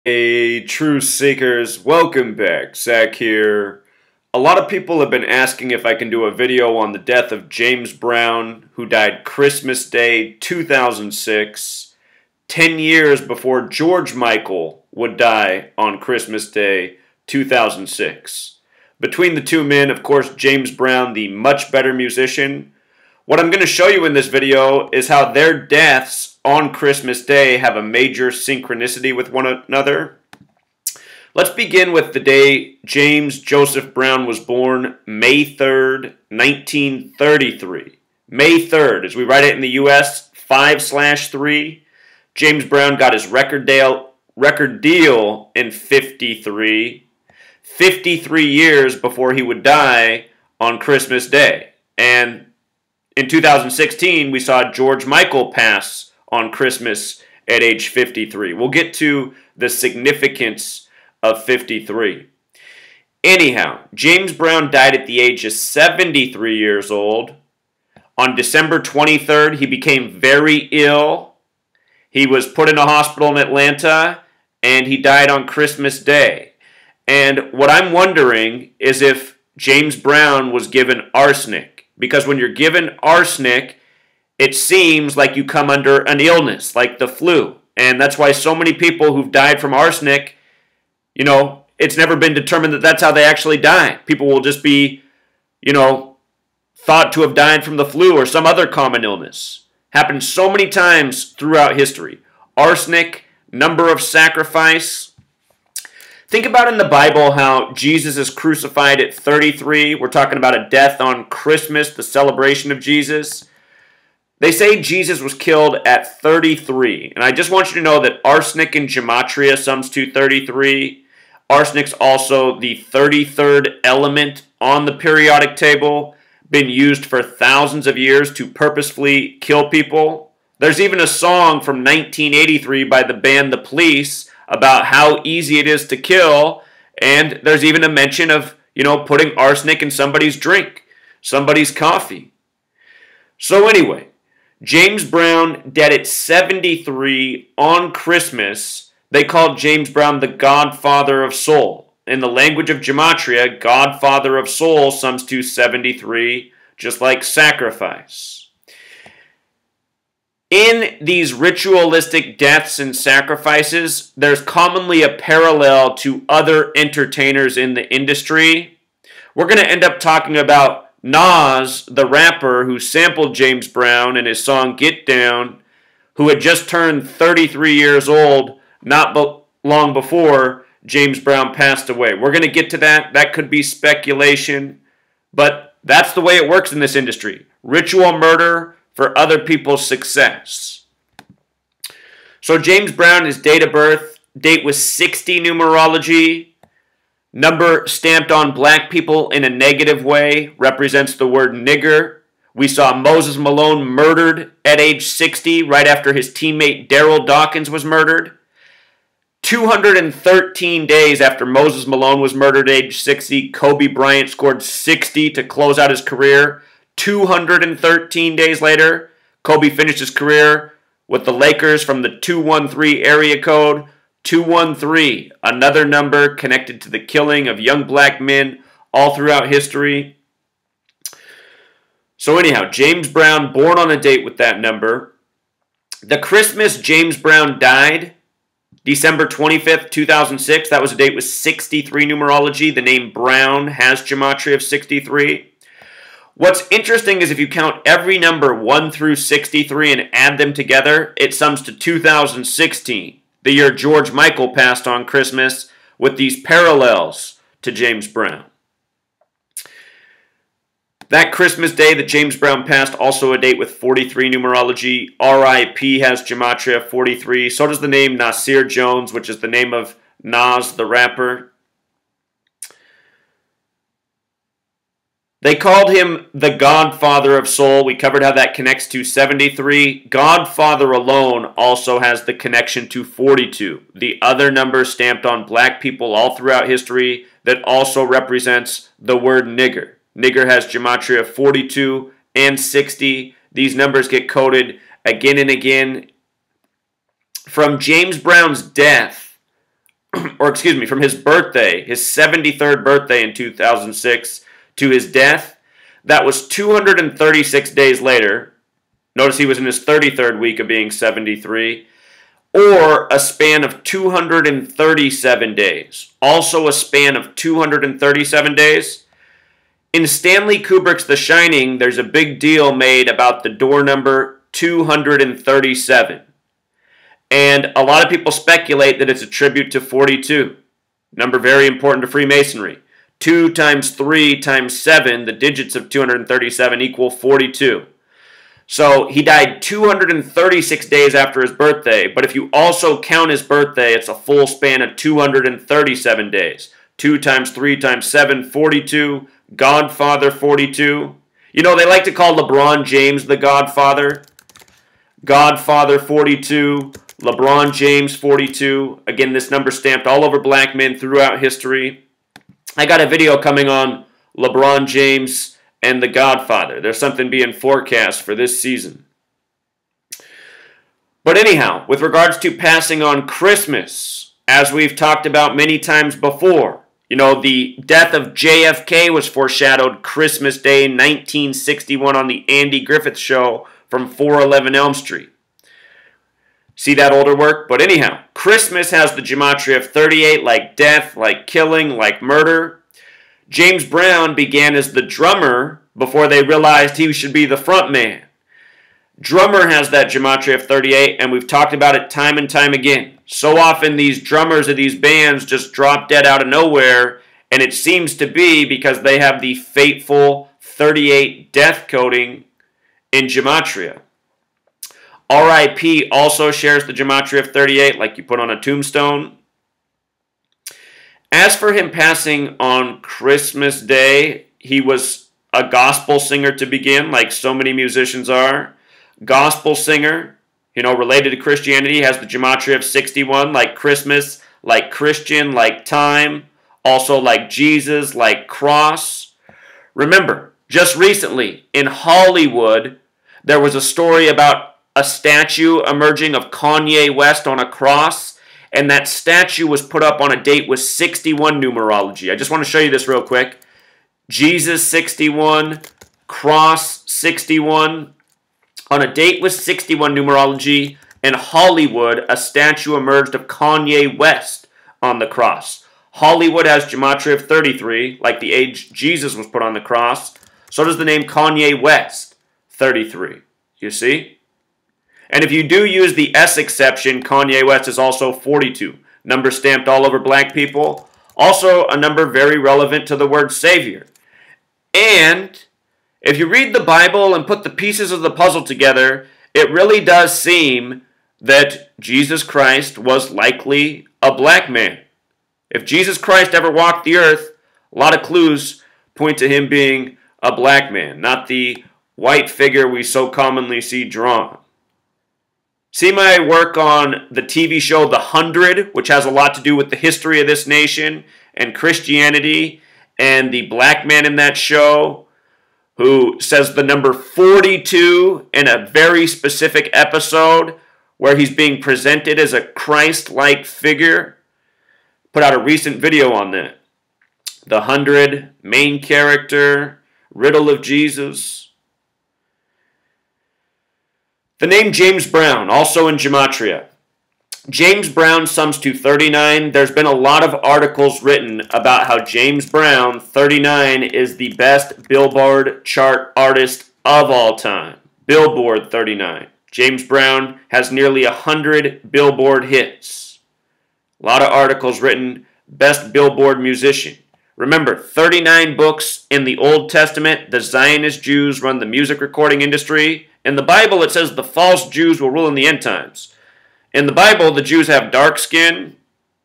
Hey, True Seekers, welcome back. Zach here. A lot of people have been asking if I can do a video on the death of James Brown, who died Christmas Day 2006, 10 years before George Michael would die on Christmas Day 2006. Between the two men, of course, James Brown, the much better musician. What I'm going to show you in this video is how their deaths on Christmas Day have a major synchronicity with one another. Let's begin with the day James Joseph Brown was born, May 3rd, 1933. May 3rd, as we write it in the U.S., 5/3. James Brown got his record deal in 53, 53 years before he would die on Christmas Day. And in 2016, we saw George Michael pass on Christmas at age 53. We'll get to the significance of 53. Anyhow, James Brown died at the age of 73 years old. On December 23rd, he became very ill. He was put in a hospital in Atlanta, and he died on Christmas Day. And what I'm wondering is if James Brown was given arsenic. Because when you're given arsenic, it seems like you come under an illness, like the flu. And that's why so many people who've died from arsenic, it's never been determined that that's how they actually died. People will just be, thought to have died from the flu or some other common illness. Happened so many times throughout history. Arsenic, number of sacrifice. Think about in the Bible how Jesus is crucified at 33. We're talking about a death on Christmas, the celebration of Jesus. They say Jesus was killed at 33. And I just want you to know that arsenic in gematria sums to 33. Arsenic's also the 33rd element on the periodic table, been used for thousands of years to purposefully kill people. There's even a song from 1983 by the band The Police about how easy it is to kill, and there's even a mention of, putting arsenic in somebody's drink, somebody's coffee. So anyway, James Brown dead at 73 on Christmas. They called James Brown the Godfather of Soul. In the language of gematria, Godfather of Soul sums to 73, just like sacrifice. In these ritualistic deaths and sacrifices, there's commonly a parallel to other entertainers in the industry. We're going to end up talking about Nas, the rapper who sampled James Brown in his song Get Down, who had just turned 33 years old not long before James Brown passed away. We're going to get to that. That could be speculation, but that's the way it works in this industry. Ritual murder for other people's success. So James Brown, his date of birth, date was 60 numerology. Number stamped on black people in a negative way represents the word nigger. We saw Moses Malone murdered at age 60 right after his teammate Daryl Dawkins was murdered. 213 days after Moses Malone was murdered at age 60, Kobe Bryant scored 60 to close out his career. 213 days later, Kobe finished his career with the Lakers from the 213 area code. 213, another number connected to the killing of young black men all throughout history. So anyhow, James Brown, born on a date with that number. The Christmas James Brown died, December 25th, 2006. That was a date with 63 numerology. The name Brown has gematria of 63. What's interesting is if you count every number 1 through 63 and add them together, it sums to 2016, the year George Michael passed on Christmas, with these parallels to James Brown. That Christmas day that James Brown passed, also a date with 43 numerology. R.I.P. has gematria 43. So does the name Nasir Jones, which is the name of Nas, the rapper. They called him the Godfather of Soul. We covered how that connects to 73. Godfather alone also has the connection to 42, the other number stamped on black people all throughout history that also represents the word nigger. Nigger has gematria 42 and 60. These numbers get coded again and again. From James Brown's death or excuse me, from his birthday, his 73rd birthday in 2006 to his death, that was 236 days later. Notice he was in his 33rd week of being 73, or a span of 237 days. Also a span of 237 days. In Stanley Kubrick's The Shining, there's a big deal made about the door number 237. And a lot of people speculate that it's a tribute to 42. Number very important to Freemasonry. 2 times 3 times 7, the digits of 237 equal 42. So he died 236 days after his birthday, but if you also count his birthday, it's a full span of 237 days. 2 times 3 times 7, 42. Godfather 42. You know, they like to call LeBron James the Godfather. Godfather 42. LeBron James 42. Again, this number stamped all over black men throughout history. I got a video coming on LeBron James and the Godfather. There's something being forecast for this season. But anyhow, with regards to passing on Christmas, as we've talked about many times before, you know, the death of JFK was foreshadowed Christmas Day 1961 on the Andy Griffith Show from 411 Elm Street. See that older work? But anyhow, Christmas has the gematria of 38, like death, like killing, like murder. James Brown began as the drummer before they realized he should be the front man. Drummer has that gematria of 38, and we've talked about it time and time again. So often these drummers of these bands just drop dead out of nowhere, and it seems to be because they have the fateful 38 death coding in gematria. RIP also shares the gematria of 38, like you put on a tombstone. As for him passing on Christmas Day, he was a gospel singer to begin, like so many musicians are. Gospel singer, you know, related to Christianity, has the gematria of 61, like Christmas, like Christian, like time, also like Jesus, like cross. Remember, just recently in Hollywood, there was a story about a statue emerging of Kanye West on a cross, and that statue was put up on a date with 61 numerology. I just want to show you this real quick. Jesus 61, cross 61. On a date with 61 numerology, in Hollywood, a statue emerged of Kanye West on the cross. Hollywood has gematria of 33, like the age Jesus was put on the cross. So does the name Kanye West, 33. You see? And if you do use the S exception, Kanye West is also 42. Number stamped all over black people. Also a number very relevant to the word Savior. And if you read the Bible and put the pieces of the puzzle together, it really does seem that Jesus Christ was likely a black man. If Jesus Christ ever walked the earth, a lot of clues point to him being a black man, not the white figure we so commonly see drawn. See my work on the TV show The 100, which has a lot to do with the history of this nation and Christianity, and the black man in that show who says the number 42 in a very specific episode where he's being presented as a Christ-like figure. Put out a recent video on that. The 100, main character, riddle of Jesus. The name James Brown, also in gematria. James Brown sums to 39. There's been a lot of articles written about how James Brown, 39, is the best Billboard chart artist of all time. Billboard 39. James Brown has nearly 100 Billboard hits. A lot of articles written, best Billboard musician. Remember, 39 books in the Old Testament. The Zionist Jews run the music recording industry. In the Bible, it says the false Jews will rule in the end times. In the Bible, the Jews have dark skin.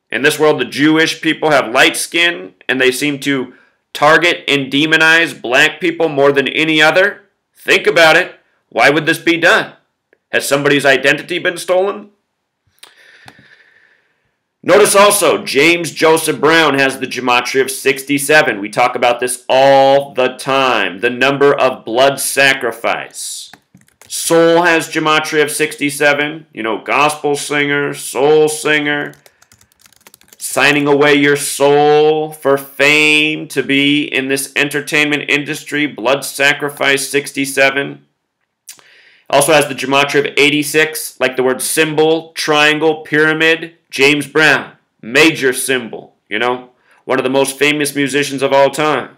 In this world, the Jewish people have light skin, and they seem to target and demonize black people more than any other. Think about it. Why would this be done? Has somebody's identity been stolen? Notice also, James Joseph Brown has the gematria of 67. We talk about this all the time. The number of blood sacrifice. Soul has gematria of 67. You know, gospel singer, soul singer. signing away your soul for fame to be in this entertainment industry. Blood Sacrifice 67. Also has the gematria of 86, like the word symbol, triangle, pyramid. James Brown, major symbol, one of the most famous musicians of all time.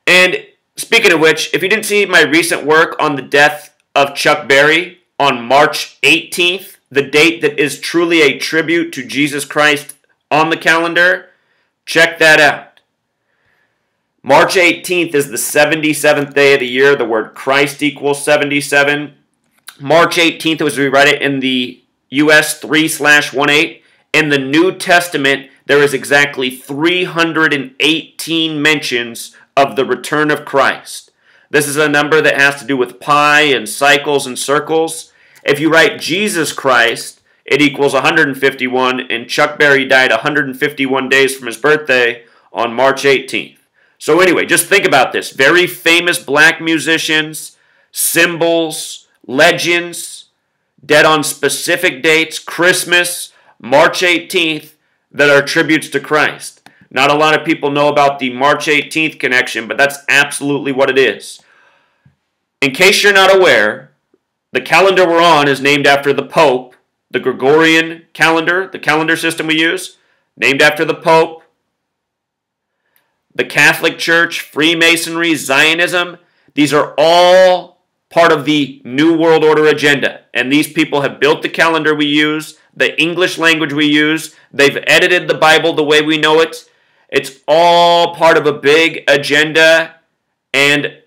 And speaking of which, if you didn't see my recent work on the death of Chuck Berry on March 18th, the date that is truly a tribute to Jesus Christ on the calendar, check that out. March 18th is the 77th day of the year. The word Christ equals 77. March 18th, as we write it in the US 3/18, in the New Testament, there is exactly 318 mentions of the return of Christ. This is a number that has to do with pi and cycles and circles. If you write Jesus Christ, it equals 151, and Chuck Berry died 151 days from his birthday on March 18th. So anyway, just think about this. Very famous black musicians, symbols, legends, dead on specific dates, Christmas, March 18th, that are tributes to Christ. Not a lot of people know about the March 18th connection, but that's absolutely what it is. In case you're not aware, the calendar we're on is named after the Pope. The Gregorian calendar, the calendar system we use, named after the Pope. The Catholic Church, Freemasonry, Zionism, these are all part of the New World Order agenda. And these people have built the calendar we use, the English language we use. They've edited the Bible the way we know it. It's all part of a big agenda and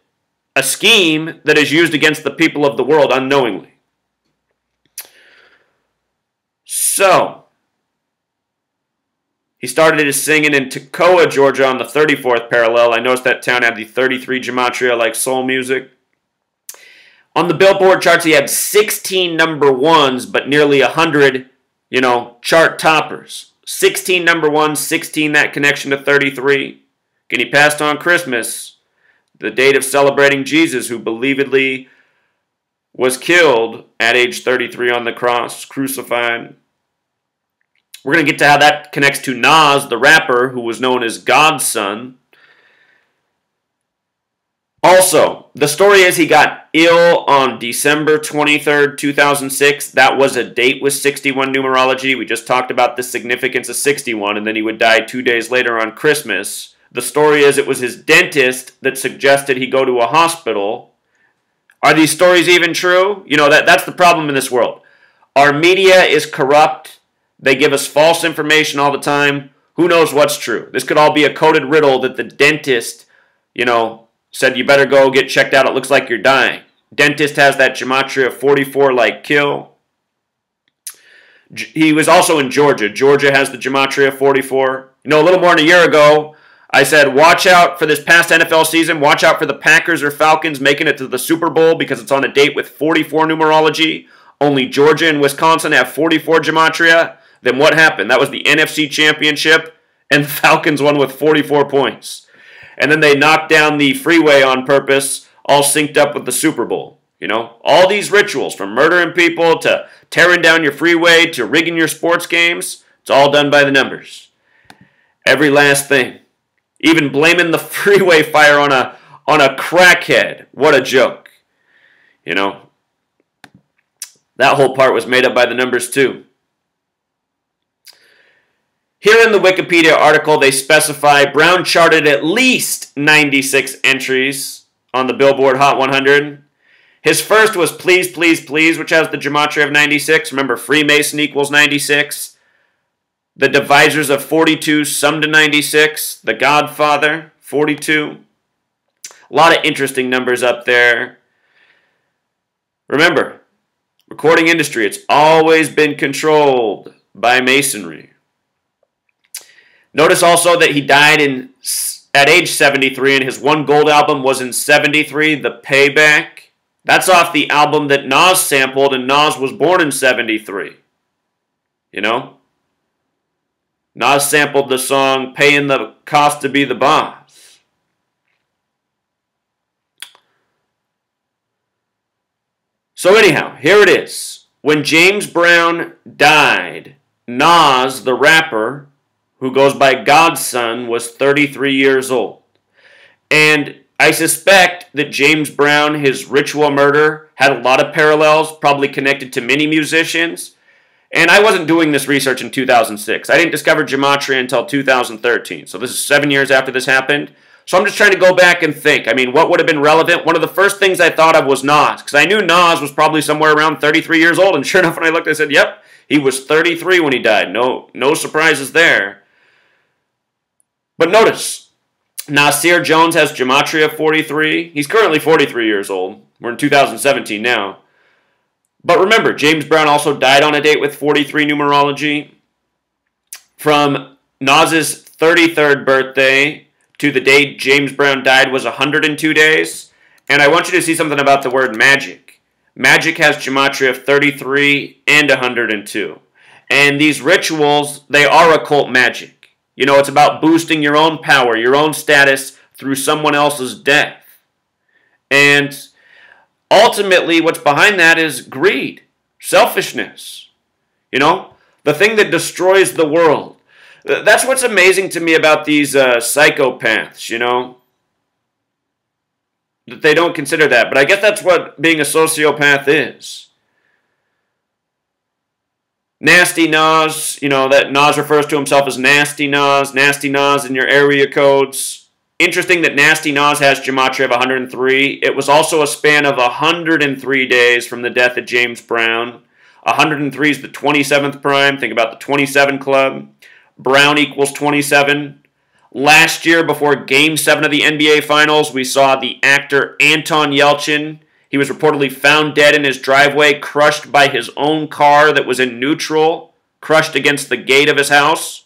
a scheme that is used against the people of the world unknowingly. So, he started his singing in Toccoa, Georgia on the 34th parallel. I noticed that town had the 33 gematria like soul music. On the Billboard charts, he had 16 number ones, but nearly 100, chart toppers. 16 number ones, 16 that connection to 33. And he passed on Christmas, the date of celebrating Jesus, who believedly was killed at age 33 on the cross, crucified. We're going to get to how that connects to Nas, the rapper, who was known as God's son. Also, the story is he got ill on December 23rd, 2006. That was a date with 61 numerology. We just talked about the significance of 61, and then he would die 2 days later on Christmas. The story is it was his dentist that suggested he go to a hospital. Are these stories even true? That's the problem in this world. Our media is corrupt. They give us false information all the time. Who knows what's true? This could all be a coded riddle that the dentist, said you better go get checked out. It looks like you're dying. Dentist has that gematria of 44 like kill. He was also in Georgia. Georgia has the gematria of 44. A little more than a year ago, I said, watch out for this past NFL season. Watch out for the Packers or Falcons making it to the Super Bowl because it's on a date with 44 numerology. Only Georgia and Wisconsin have 44 gematria. Then what happened? That was the NFC Championship, and the Falcons won with 44 points. And then they knocked down the freeway on purpose, all synced up with the Super Bowl. All these rituals, from murdering people to tearing down your freeway to rigging your sports games, it's all done by the numbers. Every last thing. Even blaming the freeway fire on a crackhead. What a joke. That whole part was made up by the numbers too. Here in the Wikipedia article, they specify Brown charted at least 96 entries on the Billboard Hot 100. His first was Please, Please, Please, which has the gematria of 96. Remember, Freemason equals 96. The Divisors of 42 sum to 96. The Godfather, 42. A lot of interesting numbers up there. Remember, recording industry, it's always been controlled by Masonry. Notice also that he died at age 73, and his one gold album was in 73, The Payback. That's off the album that Nas sampled, and Nas was born in 73. Nas sampled the song Paying the Cost to Be the Boss. So anyhow, here it is. When James Brown died, Nas, the rapper, who goes by Godson, was 33 years old. And I suspect that James Brown, his ritual murder, had a lot of parallels, probably connected to many musicians. And I wasn't doing this research in 2006. I didn't discover Gematria until 2013. So this is 7 years after this happened. So I'm just trying to go back and think. I mean, what would have been relevant? One of the first things I thought of was Nas, because I knew Nas was probably somewhere around 33 years old. And sure enough, when I looked, I said, yep, he was 33 when he died. No surprises there. But notice, Nasir Jones has Gematria 43. He's currently 43 years old. We're in 2017 now. But remember, James Brown also died on a date with 43 numerology. From Nas's 33rd birthday to the date James Brown died was 102 days. And I want you to see something about the word magic. Magic has Gematria of 33 and 102. And these rituals, they are occult magic. You know, it's about boosting your own power, your own status through someone else's death. And ultimately, what's behind that is greed, selfishness. You know, the thing that destroys the world. That's what's amazing to me about these psychopaths, you know, that they don't consider that. But I guess that's what being a sociopath is. Nasty Nas, you know, that Nas refers to himself as Nasty Nas in your area codes. Interesting that Nasty Nas has Gematria of 103. It was also a span of 103 days from the death of James Brown. 103 is the 27th prime. Think about the 27 club. Brown equals 27. Last year, before Game 7 of the NBA Finals, we saw the actor Anton Yelchin. He was reportedly found dead in his driveway, crushed by his own car that was in neutral, crushed against the gate of his house.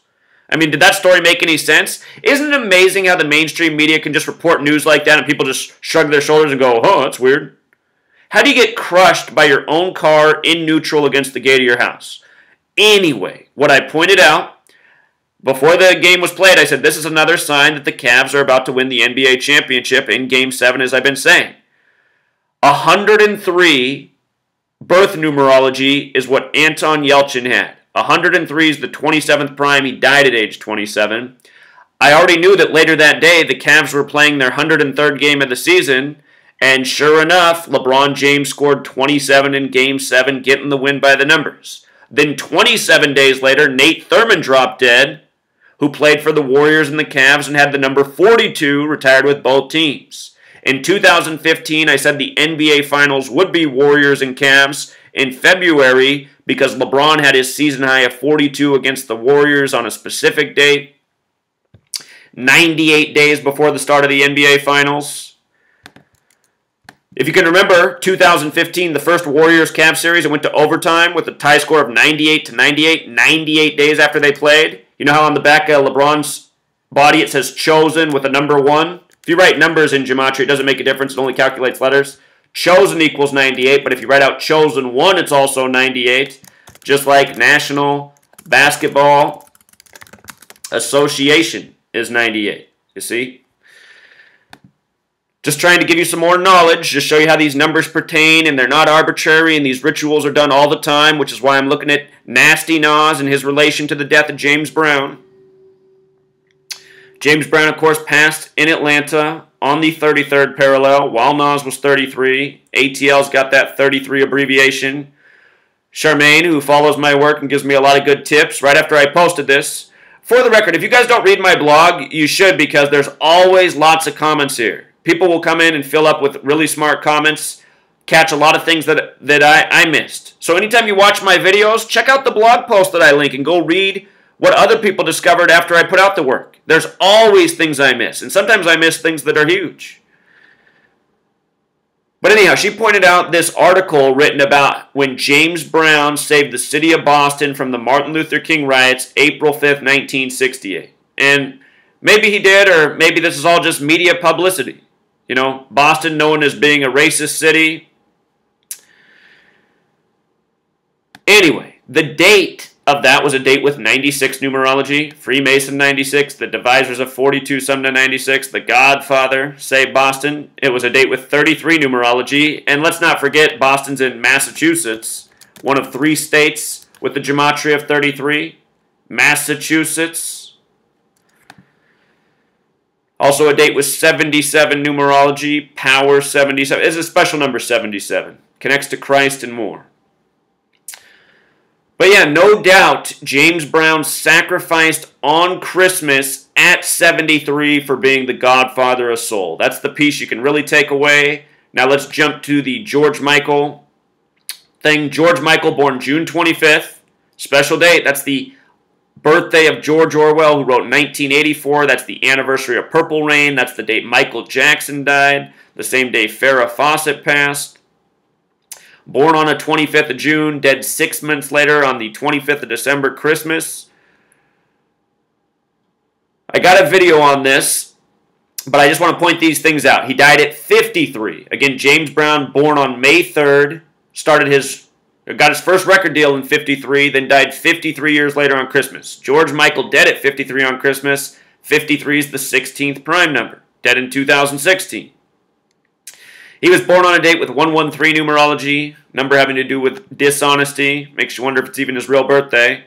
I mean, did that story make any sense? Isn't it amazing how the mainstream media can just report news like that and people just shrug their shoulders and go, oh, that's weird? How do you get crushed by your own car in neutral against the gate of your house? Anyway, what I pointed out, before the game was played, I said this is another sign that the Cavs are about to win the NBA championship in Game 7, as I've been saying. 103 birth numerology is what Anton Yelchin had. 103 is the 27th prime. He died at age 27. I already knew that later that day the Cavs were playing their 103rd game of the season, and sure enough, LeBron James scored 27 in Game 7, getting the win by the numbers. Then 27 days later, Nate Thurmond dropped dead, who played for the Warriors and the Cavs and had the number 42, retired with both teams. In 2015, I said the NBA Finals would be Warriors and Cavs in February because LeBron had his season high of 42 against the Warriors on a specific date, 98 days before the start of the NBA Finals. If you can remember, 2015, the first Warriors-Cavs series, it went to overtime with a tie score of 98-98, 98 days after they played. You know how on the back of LeBron's body it says chosen with a number 1? If you write numbers in Gematria, it doesn't make a difference. It only calculates letters. Chosen equals 98, but if you write out chosen 1, it's also 98. Just like National Basketball Association is 98. You see? Just trying to give you some more knowledge, just show you how these numbers pertain, and they're not arbitrary, and these rituals are done all the time, which is why I'm looking at Nasty Nas and his relation to the death of James Brown. James Brown, of course, passed in Atlanta on the 33rd parallel, while Nas was 33. ATL's got that 33 abbreviation. Charmaine, who follows my work and gives me a lot of good tips, right after I posted this. For the record, if you guys don't read my blog, you should, because there's always lots of comments here. People will come in and fill up with really smart comments, catch a lot of things that I missed. So anytime you watch my videos, check out the blog post that I link and go read what other people discovered after I put out the work. There's always things I miss, and sometimes I miss things that are huge. But anyhow, she pointed out this article written about when James Brown saved the city of Boston from the Martin Luther King riots, April 5th, 1968. And maybe he did, or maybe this is all just media publicity. You know, Boston known as being a racist city. Anyway, the date of that was a date with 96 numerology. Freemason 96, the Divisors of 42 sum to 96, the Godfather saved Boston. It was a date with 33 numerology. And let's not forget, Boston's in Massachusetts, one of 3 states with the gematria of 33. Massachusetts. Also a date with 77 numerology. Power 77. It's a special number 77. Connects to Christ and more. But yeah, no doubt James Brown sacrificed on Christmas at 73 for being the godfather of soul. That's the piece you can really take away. Now let's jump to the George Michael thing. George Michael, born June 25th. Special date. That's the birthday of George Orwell, who wrote 1984. That's the anniversary of Purple Rain. That's the date Michael Jackson died. The same day Farrah Fawcett passed. Born on the 25th of June, dead 6 months later on the 25th of December, Christmas. I got a video on this, but I just want to point these things out. He died at 53. Again, James Brown, born on May 3rd, got his first record deal in 53, then died 53 years later on Christmas. George Michael, dead at 53 on Christmas. 53 is the 16th prime number. Dead in 2016. He was born on a date with 113 numerology, number having to do with dishonesty. Makes you wonder if it's even his real birthday.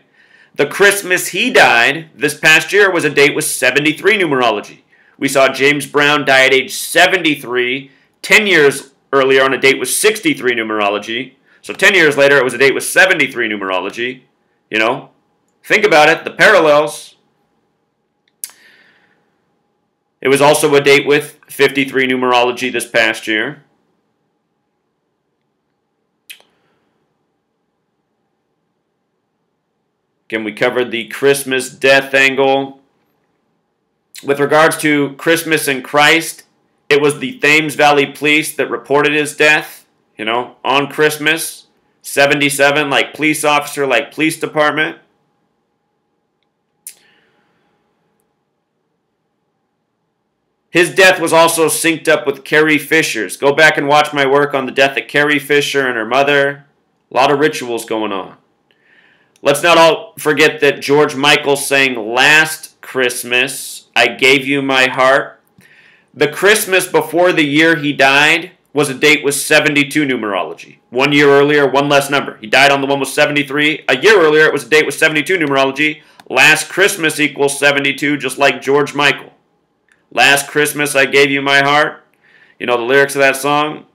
The Christmas he died this past year was a date with 73 numerology. We saw James Brown die at age 73, 10 years earlier on a date with 63 numerology. So 10 years later it was a date with 73 numerology. You know, think about it, the parallels. It was also a date with 53 numerology this past year. Again, we covered the Christmas death angle. With regards to Christmas and Christ, it was the Thames Valley Police that reported his death, you know, on Christmas. 77, like police officer, like police department. His death was also synced up with Carrie Fisher's. Go back and watch my work on the death of Carrie Fisher and her mother. A lot of rituals going on. Let's not all forget that George Michael sang Last Christmas, I Gave You My Heart. The Christmas before the year he died was a date with 72 numerology. 1 year earlier, one less number. He died on the one with 73. A year earlier, it was a date with 72 numerology. Last Christmas equals 72, just like George Michael. Last Christmas, I Gave You My Heart. You know the lyrics of that song?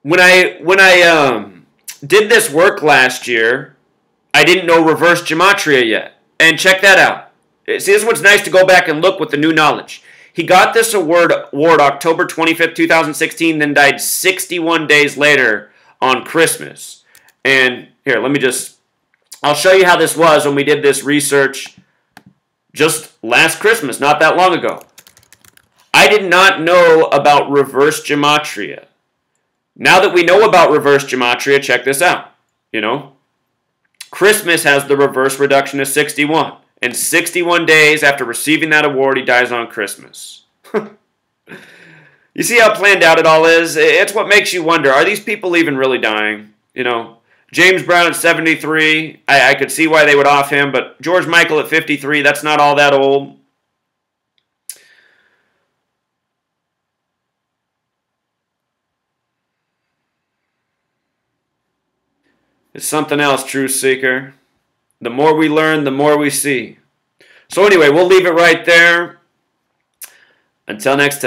When I did this work last year, I didn't know reverse gematria yet. And check that out. See, this is what's nice to go back and look with the new knowledge. He got this award October 25th, 2016, then died 61 days later on Christmas. And here, I'll show you how this was when we did this research just last Christmas, not that long ago. I did not know about reverse gematria. Now that we know about reverse gematria, check this out. You know, Christmas has the reverse reduction of 61. And 61 days after receiving that award, he dies on Christmas. You see how planned out it all is? It's what makes you wonder, are these people even really dying? You know, James Brown at 73, I could see why they would off him, but George Michael at 53, that's not all that old. It's something else, Truth Seeker. The more we learn, the more we see. So anyway, we'll leave it right there. Until next time.